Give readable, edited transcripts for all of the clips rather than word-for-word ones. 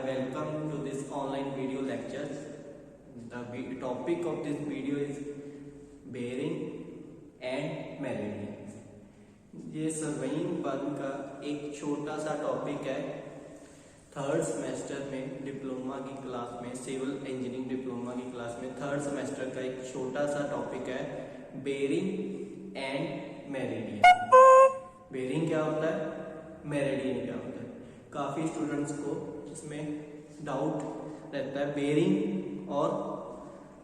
welcome to this online video lectures. The topic of this video is bearing and meridian. ये surveying one का एक छोटा सा topic है। थर्ड सेमेस्टर में डिप्लोमा की क्लास में, सिविल इंजीनियरिंग डिप्लोमा की क्लास में थर्ड सेमेस्टर का एक छोटा सा टॉपिक है बेरिंग एंड मेरिडियन। बेरिंग क्या होता है, मेरिडियन क्या होता है। काफ़ी स्टूडेंट्स को इसमें डाउट रहता है बेरिंग और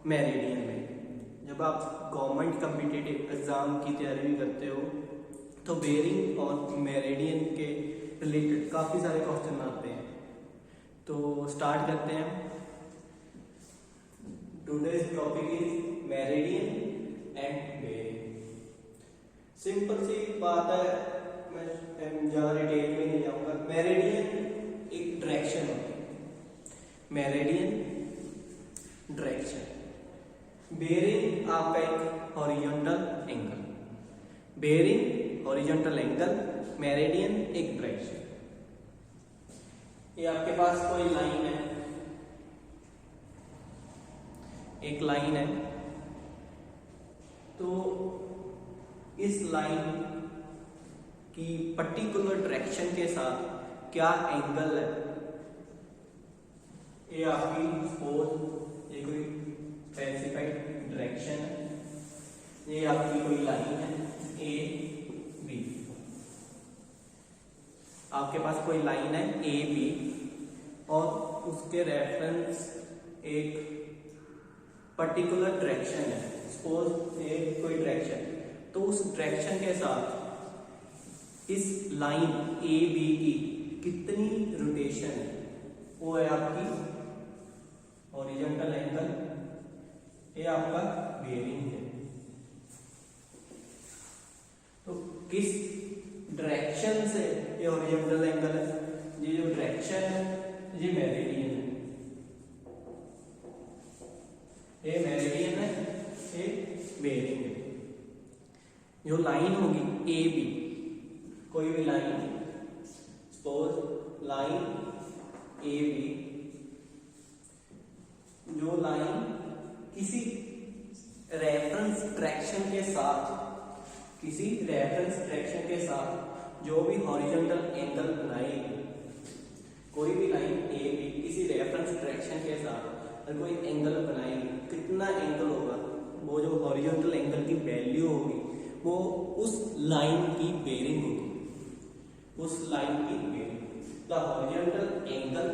मेरिडियन में। जब आप गवर्नमेंट कॉम्पिटिटिव एग्जाम की तैयारी भी करते हो तो बेरिंग और मेरिडियन के रिलेटेड काफ़ी सारे क्वेश्चन आते हैं। तो स्टार्ट करते हैं। Today's topic is meridian and bearing. Simple सी बात है, मैं ज़्यादा डिटेल में नहीं जाऊंगा। मेरिडियन एक डायरेक्शन होती है, मेरिडियन डायरेक्शन। बेरिंग आपका एक horizontal angle, bearing horizontal angle, meridian एक डायरेक्शन। ये आपके पास कोई लाइन है, एक लाइन है, तो इस लाइन की पर्टिकुलर डायरेक्शन के साथ क्या एंगल है, ये आपकी सपोज ये कोई स्पेसिफाइड डायरेक्शन है, ये आपकी कोई लाइन है ए बी। आपके पास कोई लाइन है ए बी और उसके रेफरेंस एक पर्टिकुलर डायरेक्शन है, सपोज ये कोई डायरेक्शन, तो उस डायरेक्शन के साथ इस लाइन ए बी की कितनी रोटेशन है, वो है आपकी हॉरिजॉन्टल एंगल, ये आपका बेरिंग है। तो किस डायरेक्शन से ये हॉरिजॉन्टल एंगल है, ये जो डायरेक्शन है ये मेरिडियन है, ये मेरिडियन है, ये बेरिंग है। जो लाइन होगी ए बी, कोई भी line, suppose line A B, जो लाइन किसी रेफरेंस डायरेक्शन के साथ, किसी रेफरेंस डायरेक्शन के साथ जो भी हॉरिजॉन्टल एंगल बनाएगी, कोई भी लाइन ए बी किसी रेफरेंस डायरेक्शन के साथ अगर कोई एंगल बनाएगी, कितना एंगल होगा, वो जो हॉरिजॉन्टल एंगल की वैल्यू होगी वो उस लाइन की बेरिंग होगी, उस लाइन की bearing. The horizontal angle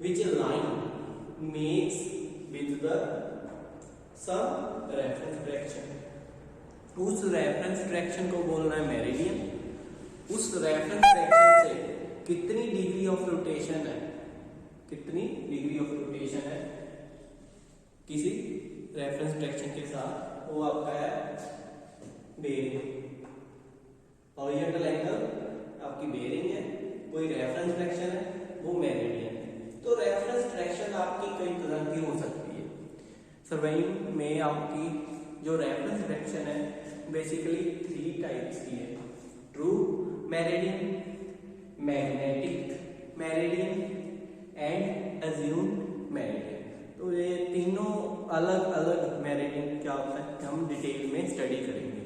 which line makes with the some reference direction, उस रेफरेंस डायरेक्शन को बोलना है मेरिडियन। उस रेफरेंस डायरेक्शन से कितनी डिग्री ऑफ रोटेशन है, कितनी डिग्री ऑफ रोटेशन है किसी रेफरेंस डायरेक्शन के साथ, वो आपका है बेरिंग। हॉरिजॉन्टल एंगल आपकी बेरिंग है, कोई रेफरेंस डायरेक्शन है वो मेरिडियन है। तो रेफरेंस डायरेक्शन आपकी कई तरह की हो सकती है। सर्वेइंग में आपकी जो रेफरेंस डायरेक्शन है बेसिकली 3 टाइप्स की है, true meridian, magnetic meridian and assumed meridian. तो ये तीनों अलग अलग मेरिडियन क्या होता है हम डिटेल में स्टडी करेंगे।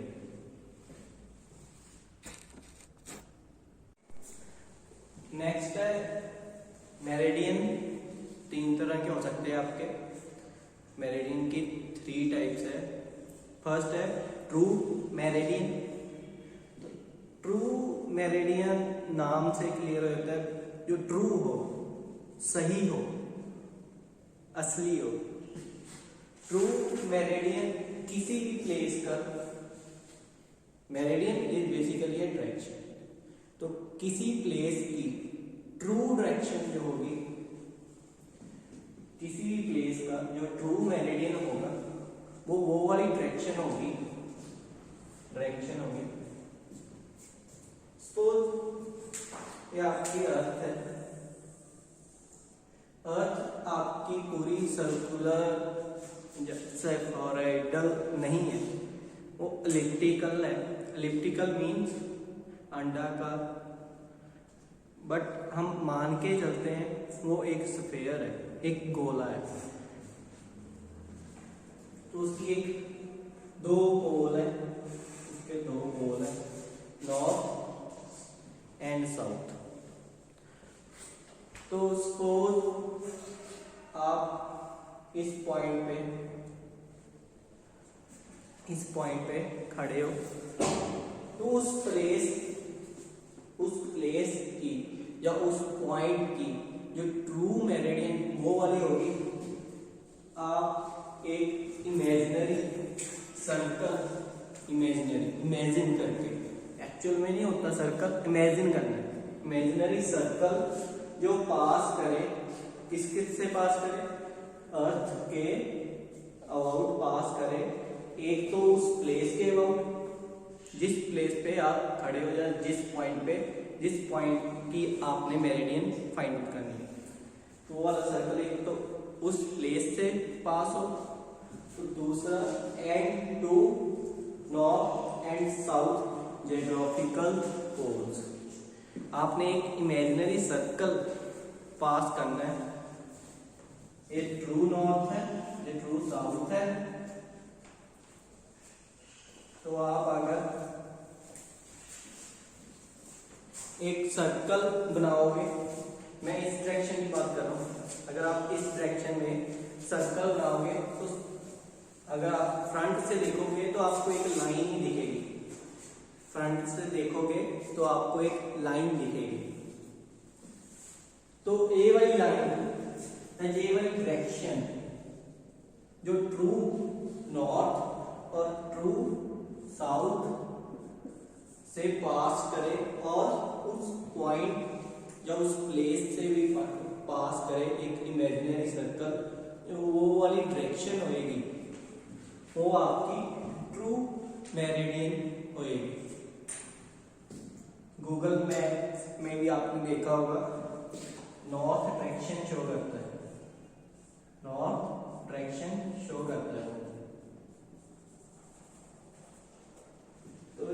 नेक्स्ट है मेरिडियन। 3 तरह के हो सकते हैं आपके मेरिडियन की, 3 टाइप्स है। फर्स्ट है ट्रू मेरिडियन। ट्रू मेरिडियन नाम से क्लियर होता है जो ट्रू हो, सही हो, असली हो। ट्रू मेरिडियन किसी भी प्लेस का, meridian is basically A direction, तो किसी प्लेस की ट्रू डायरेक्शन जो होगी, किसी भी प्लेस का जो ट्रू मेरिडियन होगा वो वाली डायरेक्शन होगी, डायरेक्शन होगी। सपोज ये आपकी अर्थ है, अर्थ आपकी पूरी सर्कुलर सेफोराइडल नहीं है, वो एलिप्टिकल है। एलिप्टिकल मीन्स अंडाकार, बट हम मान के चलते हैं वो एक स्फीयर है, एक गोला है। तो उसकी दो पोल है, उसके दो पोल है, नॉर्थ एंड साउथ। तो सपोज आप इस पॉइंट पे खड़े हो, तो उस प्लेस की या उस पॉइंट की जो ट्रू मेरिडियन वो वाली होगी, आप एक इमेजिनरी सर्कल इमेजिन करके, एक्चुअल में नहीं होता सर्कल, इमेजिन करना है, इमेजिनरी सर्कल जो पास करे, किस से पास करे, अर्थ के अबाउट पास करे। एक तो उस प्लेस के अबाउट, जिस प्लेस पे आप खड़े हो, या जिस पॉइंट की आपने मेरिडियन फाइंड आउट करनी है, तो वो वाला सर्कल एक तो उस प्लेस से पास हो, तो दूसरा end to north and south geographical poles. आपने एक इमेजिनरी सर्कल पास करना है, ये ट्रू नॉर्थ है, ये ट्रू साउथ है। तो आप अगर एक सर्कल बनाओगे, मैं इस डायरेक्शन की बात कर रहा हूं, अगर आप इस डायरेक्शन में सर्कल बनाओगे तो अगर आप फ्रंट से देखोगे तो आपको एक लाइन ही दिखेगी, फ्रंट से देखोगे तो आपको एक लाइन दिखेगी। तो ये वाली लाइन, ये वाली डायरेक्शन जो ट्रू नॉर्थ और ट्रू साउथ से पास करे और उस पॉइंट या उस प्लेस से भी पास करे एक इमेजिनरी सर्कल, वो वाली डायरेक्शन होएगी, वो आपकी ट्रू मेरिडियन होएगी। गूगल मैप में भी आपने देखा होगा, नॉर्थ डायरेक्शन शो करता है, नॉर्थ डायरेक्शन शो करता है। तो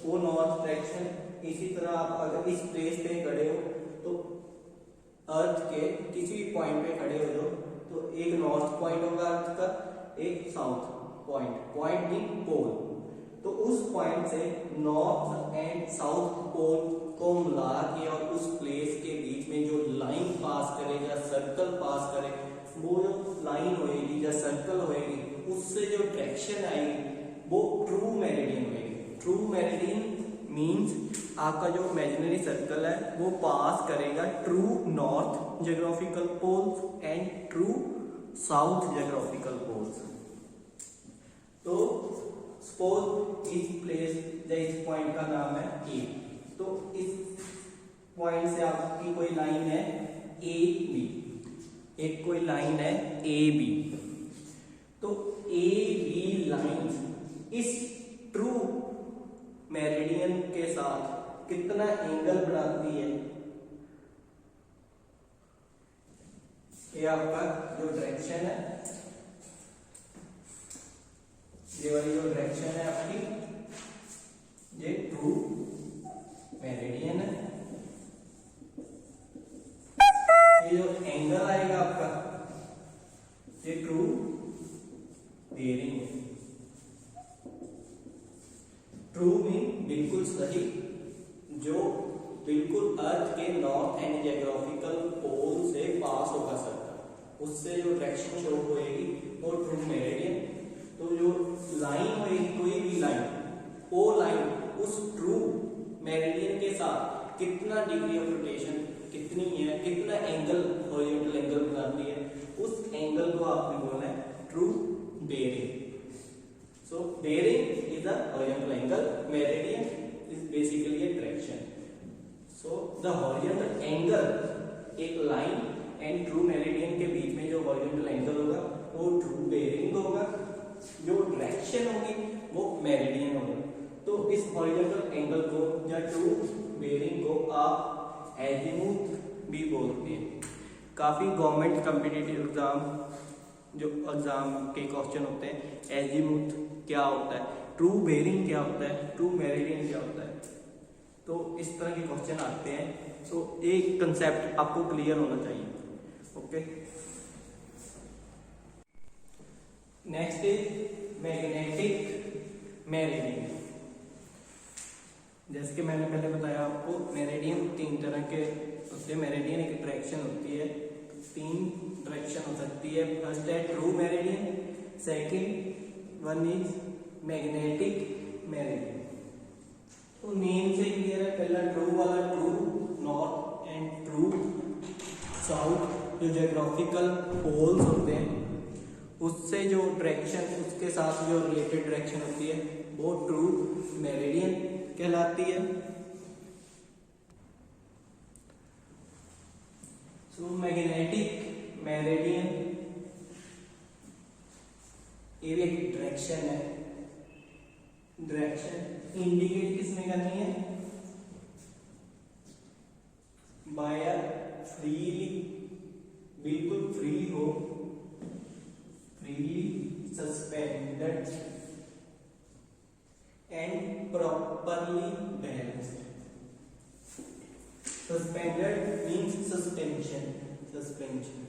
वो नॉर्थ डायरेक्शन, इसी तरह आप अगर इस प्लेस पे खड़े हो तो अर्थ के किसी भी पॉइंट पे खड़े हो जाओ, तो एक नॉर्थ पॉइंट होगा अर्थ का, एक साउथ पॉइंट मीन पोल। तो उस पॉइंट से नॉर्थ एंड साउथ पोल को मिला के और उस प्लेस के बीच में जो लाइन पास करे या सर्कल पास करे, वो जो लाइन होएगी या सर्कल होएगी, उससे जो डायरेक्शन आएगी वो ट्रू मेरिडियन होएगी। ट्रू मेरिडियन मींस आपका जो इमेजिनरी सर्कल है वो पास करेगा true north geographical poles and true south geographical poles. तो सपोज इस प्लेस या इस पॉइंट का नाम है ए, तो इस पॉइंट से आपकी कोई लाइन है ए बी, एक कोई लाइन है ए बी। तो ए बी लाइन इस ट्रू मेरिडियन के साथ कितना एंगल बनाती है, ये आपका जो डायरेक्शन है, ये वाली जो डायरेक्शन है आपकी, ये ट्रू मेरिडियन है। ये जो एंगल आएगा आपका, ये ट्रू बेयरिंग है। ट्रू मीन बिल्कुल सही, जो बिल्कुल अर्थ के नॉर्थ एंड जियोग्राफिकल पोल से पास होगा सर्कल, उससे जो डायरेक्शन शो होएगी वो ट्रू मेरिडियन। तो जो लाइन होएगी, कोई भी लाइन, वो लाइन उस ट्रू मेरिडियन के साथ कितना डिग्री ऑफ रोटेशन कितनी है, कितना एंगल हॉरिजॉन्टल एंगल बनाती है, उस एंगल को आपने बोलना है true bearing. So bearing is the horizontal angle, meridian is basically a direction. So the horizontal angle, एक लाइन एंड ट्रू मेरिडियन के बीच में जो horizontal angle होगा वो ट्रू बेयरिंग होगा, जो डायरेक्शन होगी वो मेरिडियन होगा। तो इस horizontal angle को या ट्रू बेयरिंग को आप एजीमुथ भी बोलते हैं। काफी गवर्नमेंट कॉम्पिटिटिव एग्जाम, जो एग्जाम के क्वेश्चन होते हैं, एजीमुथ क्या होता है, ट्रू बेयरिंग क्या होता है, ट्रू मेरिडियन क्या होता है, तो इस तरह के क्वेश्चन आते हैं। तो एक कंसेप्ट आपको क्लियर होना चाहिए। Okay, next is magnetic meridian. जैसे कि मैंने पहले बताया आपको, मेरिडियन 3 तरह के होते हैं। मेरिडियन एक डायरेक्शन होती है, 3 डायरेक्शन हो सकती है। फर्स्ट है true meridian, second one is magnetic meridian. तो नेम से क्लियर है, पहला ट्रू वाला, true north and true south, जो जियोग्राफिकल पोल्स होते हैं उससे जो डायरेक्शन, उसके साथ जो रिलेटेड डायरेक्शन होती है वो ट्रू मेरिडियन कहलाती है। सो मैग्नेटिक मेरिडियन ये भी एक डायरेक्शन है। डायरेक्शन इंडिकेट किसमें करनी है? बाय फ्रीली, बिल्कुल फ्री हो, freely suspended and properly balanced. Suspended means suspension, suspension.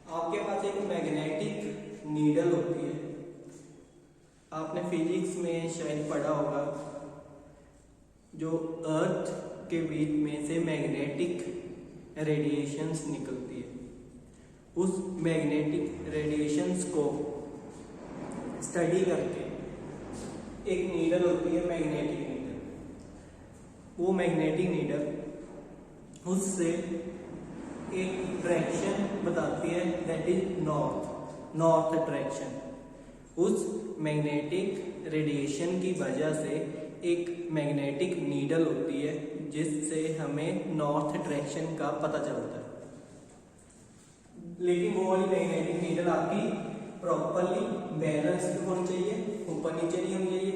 आपके पास एक मैग्नेटिक नीडल होती है, आपने फिजिक्स में शायद पढ़ा होगा, जो अर्थ के बीच में से मैग्नेटिक रेडिएशंस निकलती है। उस मैग्नेटिक रेडिएशंस को स्टडी करके एक नीडल होती है, मैग्नेटिक नीडल। वो मैग्नेटिक नीडल उससे एक डायरेक्शन बताती है, that is north, north direction. उस मैग्नेटिक रेडिएशन की वजह से एक मैग्नेटिक नीडल होती है जिससे हमें नॉर्थ डायरेक्शन का पता चलता है। लेकिन वो वाली मैग्नेटिक नीडल आपकी प्रॉपरली बैलेंस्ड होनी चाहिए, ऊपर नीचे नहीं होनी चाहिए,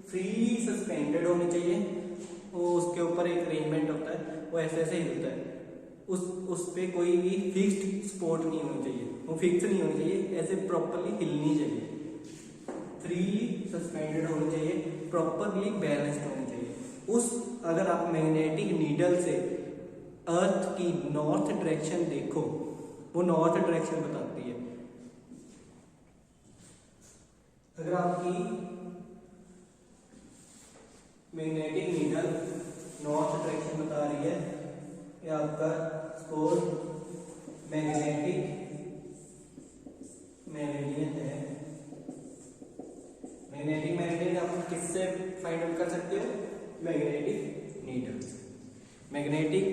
फ्रीली सस्पेंडेड होनी चाहिए। वो उसके ऊपर एक अरेंजमेंट होता है, वो ऐसे ऐसे हिलता है, उस पे कोई भी फिक्स्ड स्पॉट नहीं होनी चाहिए, वो फिक्स नहीं होनी चाहिए, ऐसे प्रॉपरली हिलनी चाहिए, फ्रीली सस्पेंडेड होनी चाहिए, प्रॉपरली बैलेंस्ड होनी चाहिए। उस अगर आप मैग्नेटिक नीडल से अर्थ की नॉर्थ डायरेक्शन देखो, वो नॉर्थ डायरेक्शन बताती है। अगर आपकी मैग्नेटिक नीडल नॉर्थ डायरेक्शन बता रही है, ये आपका स्कोर मैग्नेटिक मेरिडियन है। मैग्नेटिक मेरिडियन आप किससे फाइंड आउट कर सकते हो? Magnetic needle. मैग्नेटिक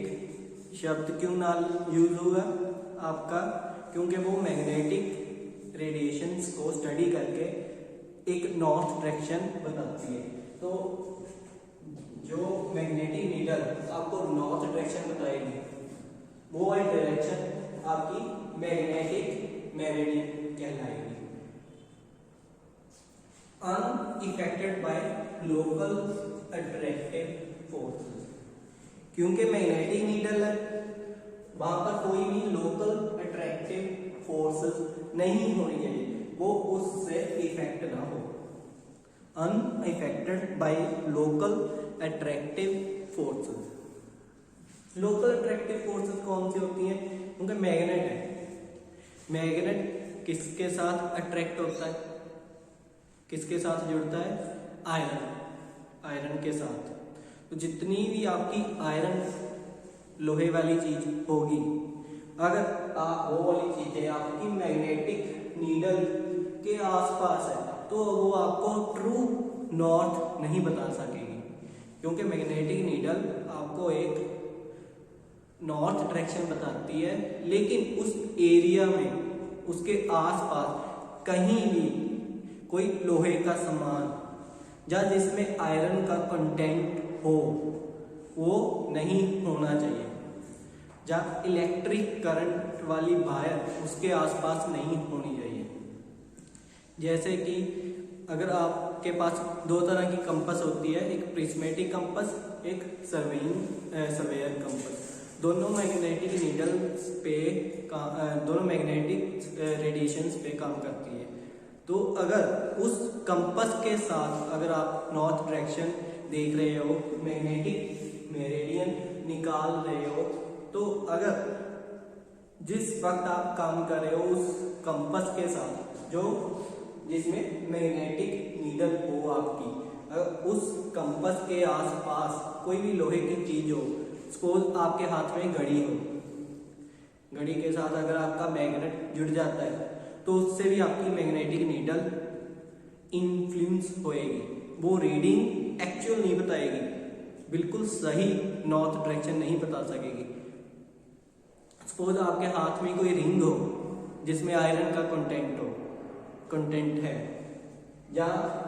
शब्द क्यों ना यूज होगा आपका? क्योंकि वो मैग्नेटिक रेडिएशंस को स्टडी करके एक नॉर्थ डायरेक्शन बताती है। तो जो मैग्नेटिक नीडल आपको नॉर्थ डायरेक्शन बताएगी, वो वाली डायरेक्शन आपकी मैग्नेटिक मेरिडियन कहलाएगी। Unaffected by local attractive forces, क्योंकि मैग्नेटिक नीडल है, वहां पर कोई भी लोकल अट्रैक्टिव फोर्सेस नहीं होनी चाहिए, वो उससे इफेक्ट ना हो। Unaffected by local attractive forces. Local attractive forces कौन सी होती हैं? क्योंकि मैग्नेट है, मैग्नेट किसके साथ अट्रैक्ट होता है, किसके साथ जुड़ता है? आयरन, आयरन के साथ। तो जितनी भी आपकी आयरन लोहे वाली चीज होगी, अगर आप वो वाली चीजें आपकी मैग्नेटिक नीडल के आसपास है, तो वो आपको ट्रू नॉर्थ नहीं बता सकेगी, क्योंकि मैग्नेटिक नीडल आपको एक नॉर्थ डायरेक्शन बताती है, लेकिन उस एरिया में, उसके आसपास कहीं भी कोई लोहे का सामान या जिसमें आयरन का कंटेंट हो वो नहीं होना चाहिए, या इलेक्ट्रिक करंट वाली वायर उसके आसपास नहीं होनी चाहिए। जैसे कि अगर आपके पास 2 तरह की कंपास होती है, एक प्रिज्मेटिक कंपास, एक सर्वेयर कंपास। दोनों मैग्नेटिक नीडल्स पे दोनों मैग्नेटिक रेडिएशंस पे काम करती है। तो अगर उस कंपास के साथ अगर आप नॉर्थ डायरेक्शन देख रहे हो, मैग्नेटिक मेरिडियन निकाल रहे हो, तो अगर जिस वक्त आप काम कर रहे हो उस कंपास के साथ जो जिसमें मैग्नेटिक नीडल हो आपकी, अगर उस कंपास के आसपास कोई भी लोहे की चीज हो, सपोज आपके हाथ में घड़ी हो, घड़ी के साथ अगर आपका मैग्नेट जुड़ जाता है तो उससे भी आपकी मैग्नेटिक नीडल इन्फ्लुएंस होएगी, वो रीडिंग एक्चुअल नहीं बताएगी, बिल्कुल सही नॉर्थ डायरेक्शन नहीं बता सकेगी। सपोज आपके हाथ में कोई रिंग हो जिसमें आयरन का कंटेंट है, या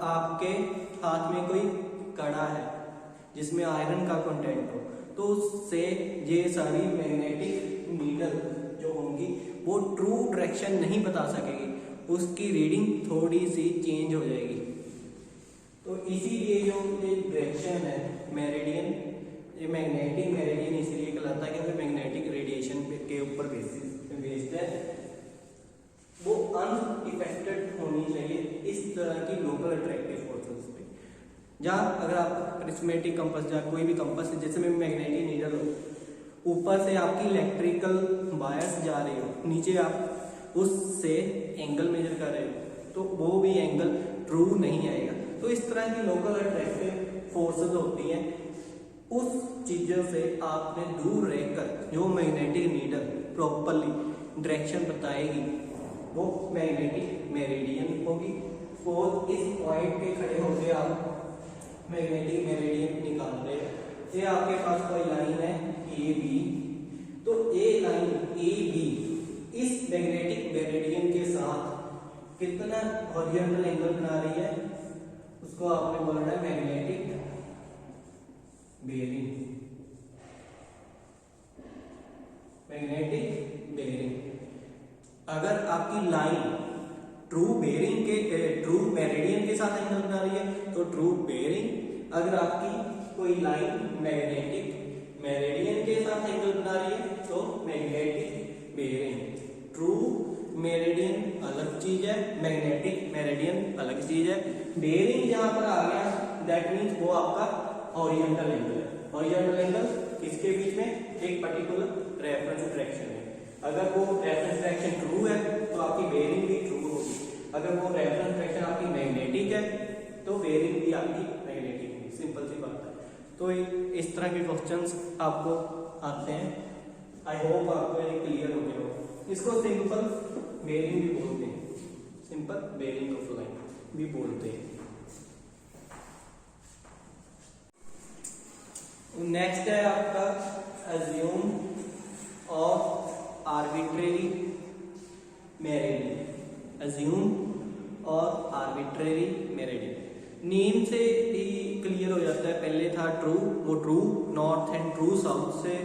आपके हाथ में कोई कड़ा है जिसमें आयरन का कंटेंट हो, तो उससे ये सारी मैग्नेटिक नीडल जो होंगी वो ट्रू डायरेक्शन नहीं बता सकेगी, उसकी रीडिंग थोड़ी सी चेंज हो जाएगी। तो इसीलिए जो ये डायरेक्शन है मेरिडियन, ये मैग्नेटिक मेरिडियन इसलिए कहलाता है क्योंकि मैग्नेटिक रेडिएशन के ऊपर बेस्ड है, वो अनइफेक्टेड होनी चाहिए इस तरह की लोकल अट्रैक्टिव फोर्सेस पे। जहाँ अगर आप अरिथमेटिक कंपास या कोई भी कंपास है जिसमें मैग्नेटिक नीडल हो, ऊपर से आपकी इलेक्ट्रिकल वायर्स जा रही हो, नीचे आप उससे एंगल मेजर कर रहे हो, तो वो भी एंगल ट्रू नहीं आएगा। तो इस तरह की लोकल अट्रैक्टिव फोर्सेस होती हैं, उस चीजों से आपने दूर रहकर जो मैग्नेटिक नीडल प्रॉपरली डायरेक्शन बताएगी वो मैग्नेटिक मेरिडियन होगी। और इस पॉइंट पे खड़े होकर आप मैग्नेटिक मेरिडियन निकाल रहे हैं, ये आपके पास कोई लाइन है ए बी, तो ए लाइन ए बी इस मैग्नेटिक मेरिडियन के साथ कितना हॉरिजॉन्टल एंगल बना रही है, उसको आपने बोलना है मैग्नेटिक बेयरिंग। मैग्नेटिक बेयरिंग अगर आपकी लाइन ट्रू बेयरिंग के ट्रू मेरिडियन के साथ एंगल बना रही है तो ट्रू बेयरिंग, अगर आपकी कोई लाइन मैग्नेटिक मेरिडियन के साथ एंगल बना रही है तो मैग्नेटिक बेयरिंग। ट्रू मेरिडियन अलग चीज है, मैग्नेटिक मेरिडियन अलग चीज है। बेयरिंग जहां पर आ गया दैट मीन्स वो आपका हॉरिजॉन्टल एंगल है। हॉरिजॉन्टल एंगल किसके बीच में, एक पर्टिकुलर रेफरेंस डायरेक्शन है। अगर वो रेफरेंस डायरेक्शन ट्रू है तो आपकी बेयरिंग भी ट्रू होगी, अगर वो रेफरेंस डायरेक्शन आपकी मैग्नेटिक है तो बेयरिंग भी आपकी मैग्नेटिक होगी। सिंपल सी बात है। तो इस तरह के क्वेश्चंस आपको आते हैं। आई होप आपको ये क्लियर हो गया हो। इसको सिंपल बेयरिंग भी बोलते हैं, सिंपल बेयरिंग ऑफ लाइन भी बोलते हैं। नेक्स्ट है आपका अज्यूम और आर्बिट्रेरी मेरिडियन। अज्यूम और आर्बिट्रेरी मेरिडियन नेम से ही क्लियर हो जाता है। पहले था ट्रू, वो true north and true south से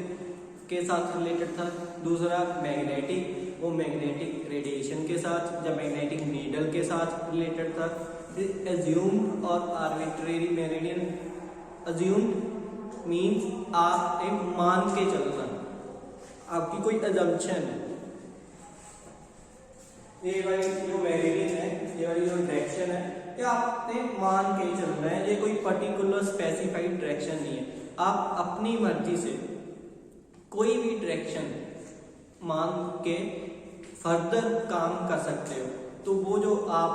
के साथ रिलेटेड था। दूसरा मैग्नेटिक, वो मैग्नेटिक रेडिएशन के साथ या मैग्नेटिक नीडल के साथ रिलेटेड था। अज्यूम और आर्बिट्रेरी मेरिडियन, अज्यूम मीन्स आप एक मान के चलना, आपकी कोई अजम्पशन है। ये वाली जो मेरिडियन है, ये वाली जो डायरेक्शन है, ये आपने मान के चलना है। ये कोई पर्टिकुलर स्पेसिफाइड डायरेक्शन नहीं है। आप अपनी मर्जी से कोई भी डायरेक्शन मान के फर्दर काम कर सकते हो। तो वो जो आप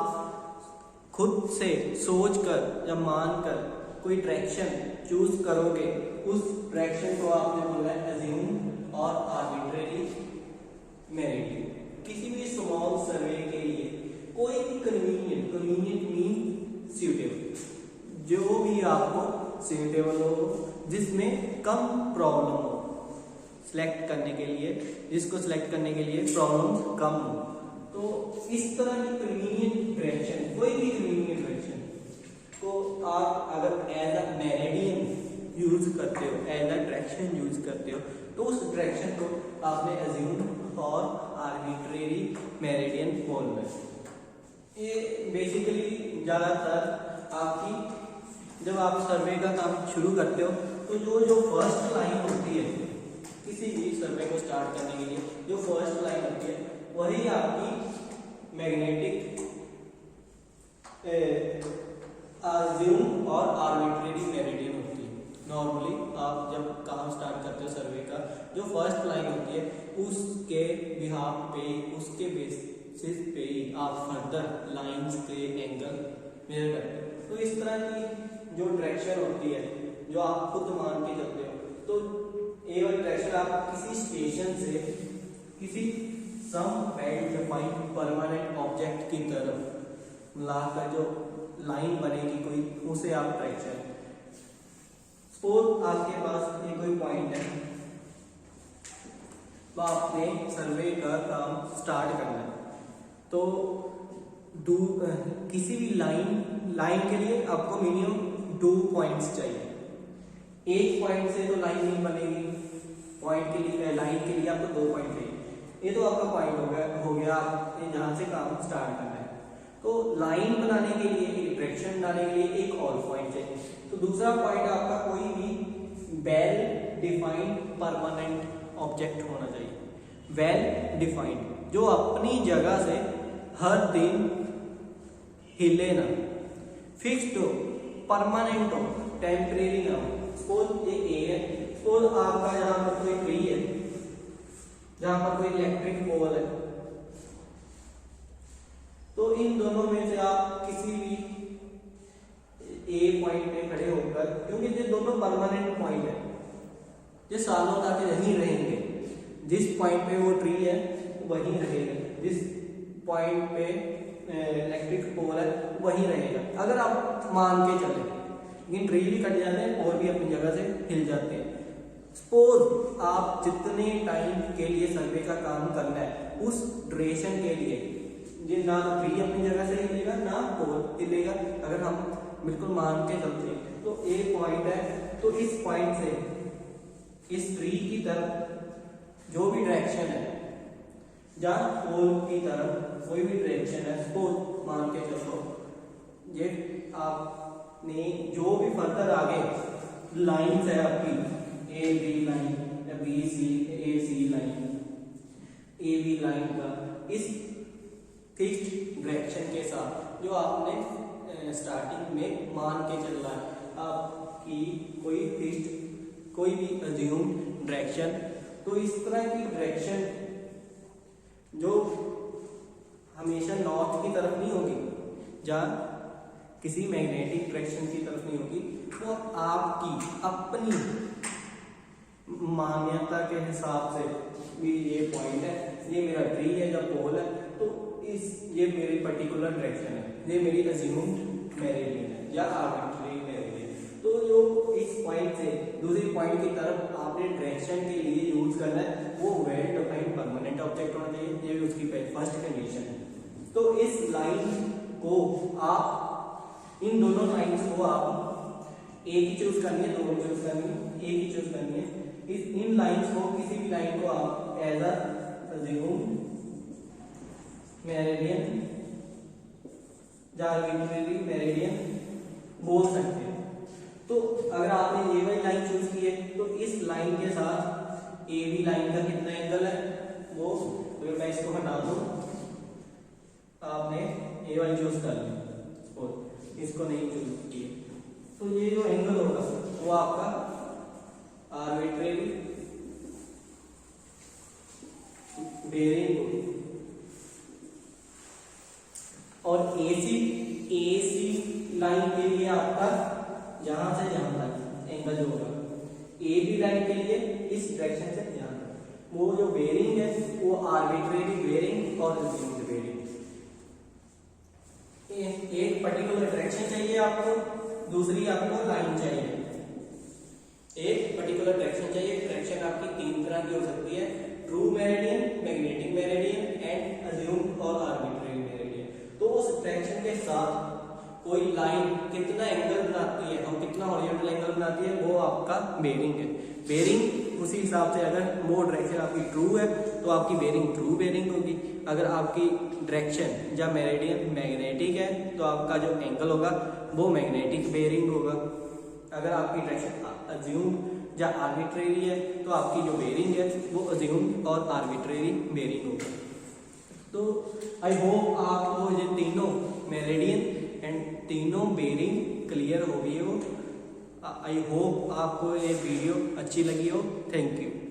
खुद से सोच कर या मान कर कोई डायरेक्शन चूज करोगे, उस डायरेक्शन को आपने बोला है अज्यूम और आर्बिट्रेरी मेरिडियन। किसी भी स्मॉल सर्वे के लिए कोई भी कन्वीनियंट मीन सूटेबल, जो भी आपको सूटेबल हो, जिसमें कम प्रॉब्लम हो सिलेक्ट करने के लिए, जिसको सिलेक्ट करने के लिए प्रॉब्लम्स कम हो। तो इस तरह की कन्वीनियंट डायरेक्शन, कोई भी कन्वीनियंट डायरेक्शन को आप अगर एज अ मेरिडियन यूज करते हो, एज अ डायरेक्शन यूज करते हो, तो उस डायरेक्शन को आपने अज्यूम और आर्बिट्रेरी मेरिडियन बोलना है। ये बेसिकली ज़्यादातर आपकी जब आप सर्वे का काम शुरू करते हो तो जो फर्स्ट लाइन होती है, किसी भी सर्वे को स्टार्ट करने के लिए जो फर्स्ट लाइन होती है वही आपकी मैग्नेटिक अज्यूम और आर्बिट्रेरी मेरिडियन नॉर्मली आप जब काम स्टार्ट करते हो सर्वे का, जो फर्स्ट लाइन होती है उसके बिहाफ पे, उसके बेसिस पे ही आप फर्दर लाइंस के एंगल मेजर करते हो। तो इस तरह की जो डायरेक्शन होती है जो आप खुद मान के चलते हो, तो ये वाली डायरेक्शन आप किसी स्टेशन से किसी some well defined permanent object की तरफ लाकर जो लाइन बनेगी कोई, उसे आप डायरेक्शन। सपोज आपके पास ये कोई पॉइंट है, तो आपने सर्वे का काम स्टार्ट करना है, तो किसी भी लाइन के लिए आपको मिनिमम 2 पॉइंट्स चाहिए। एक पॉइंट से तो लाइन नहीं बनेगी, पॉइंट के लिए लाइन के लिए आपको 2 पॉइंट चाहिए। ये तो आपका पॉइंट हो गया आपने जहां से काम स्टार्ट करना है। तो लाइन बनाने के लिए, एक डायरेक्शन बनाने के लिए एक और पॉइंट चाहिए। तो दूसरा पॉइंट आपका कोई भी वेल डिफाइंड परमानेंट ऑब्जेक्ट होना चाहिए, वेल डिफाइंड, जो अपनी जगह से हर दिन हिले ना, फिक्स्ड हो, परमानेंट हो, टेम्परेरी ना हो। सपोज ये ए है, सपोज आपका यहाँ पर कोई ट्री है, जहां पर कोई इलेक्ट्रिक पोल है, तो इन दोनों में से आप किसी भी ए पॉइंट पे खड़े होकर, क्योंकि ये दोनों परमानेंट पॉइंट है, ये सालों तक यहीं रहेंगे। जिस पॉइंट पे वो ट्री है वहीं रहेगा, जिस पॉइंट पे इलेक्ट्रिक पोल है वहीं रहेगा, अगर आप मान के चले। लेकिन ट्री भी कट जाते हैं और भी अपनी जगह से हिल जाते हैं। सपोज आप जितने टाइम के लिए सर्वे का काम करना है, उस ड्यूरेशन के लिए ये ना ट्री अपनी जगह से हिलेगा ना पोल हिलेगा, अगर हम बिल्कुल मान के चलते हैं। तो एक पॉइंट है, तो इस पॉइंट से इस ट्री की तरफ जो भी डायरेक्शन है, या पोल की तरफ कोई भी डायरेक्शन है, सपोज मान के चलो ये आपने जो भी फर्दर आगे लाइंस है आपकी, ए बी लाइन या B C A C line, A B line का इस फिक्स्ड डायरेक्शन के साथ जो आपने स्टार्टिंग में मान के चल रहा है, आपकी कोई फिक्स्ड कोई भी अज्यूम डायरेक्शन। तो इस तरह की डायरेक्शन जो हमेशा नॉर्थ की तरफ नहीं होगी, जहाँ किसी मैग्नेटिक डायरेक्शन की तरफ नहीं होगी, वो आपकी अपनी मान्यता के हिसाब से भी ये पॉइंट है, ये मेरा ट्री है या पोल है, तो ये मेरी पर्टिकुलर डायरेक्शन है, ये मेरी अज्यूम्ड मेरिडियन है या आर्बिट्रेरी मेरिडियन। तो जो इस पॉइंट से दूसरी पॉइंट की तरफ आपने डायरेक्शन के लिए यूज करना है, वो वेल डिफाइंड परमानेंट ऑब्जेक्ट होना चाहिए, ये भी उसकी फर्स्ट कंडीशन है। तो इस लाइन को आप, इन दोनों लाइंस को आप एक ही चूज करनी है, दोनों चूज करनी है, एक ही चूज करनी है। इन लाइंस को, किसी भी लाइन को आप एज अज्यूम मेरिडियन या आर्बिट्रेरी मेरिडियन बोल सकते हैं। तो अगर आपने ये वाली लाइन चूज की है, तो इस लाइन के साथ ए बी लाइन का कितना एंगल है, वो अगर मैं इसको हटा दूं, आपने ये वाली चूज कर ली, इसको नहीं चूज किए, तो ये जो एंगल होगा वो आपका आर्बिट्रेरी बेरिंग होगी। और एसी लाइन के लिए आपका यहां से यहां तक एंगल जो होगा, ए बी लाइन के लिए इस डायरेक्शन से यहां तक, वो जो बेरिंग है वो आर्बिट्रेरी बेरिंग और अज्यूम्ड बेरिंग। एक पर्टिकुलर डायरेक्शन चाहिए आपको, दूसरी आपको लाइन चाहिए। एक पर्टिकुलर डायरेक्शन चाहिए, डायरेक्शन आपकी 3 तरह की हो सकती है, true meridian, magnetic meridian and assumed और आर्बिट्रेरी मेरिडियन। तो उस डायरेक्शन के साथ कोई लाइन कितना एंगल बनाती है और कितना हॉरिजॉन्टल एंगल बनाती है, वो आपका बेरिंग है। बेरिंग उसी हिसाब से, अगर वो डायरेक्शन आपकी ट्रू है तो आपकी बेरिंग ट्रू बेरिंग होगी, अगर आपकी डायरेक्शन या मेरिडियन मैग्नेटिक है तो आपका जो एंगल होगा वो मैग्नेटिक बेरिंग होगा। अगर आपकी डायरेक्शन अज्यूम या आर्बिट्रेरी है तो आपकी जो बेरिंग है वो अज्यूम और आर्बिट्रेरी बेरिंग होगा। तो आई होप आपको ये तीनों मेरिडियन एंड तीनों बेरिंग क्लियर हो गई हो। आई होप आपको ये वीडियो अच्छी लगी हो। Thank you.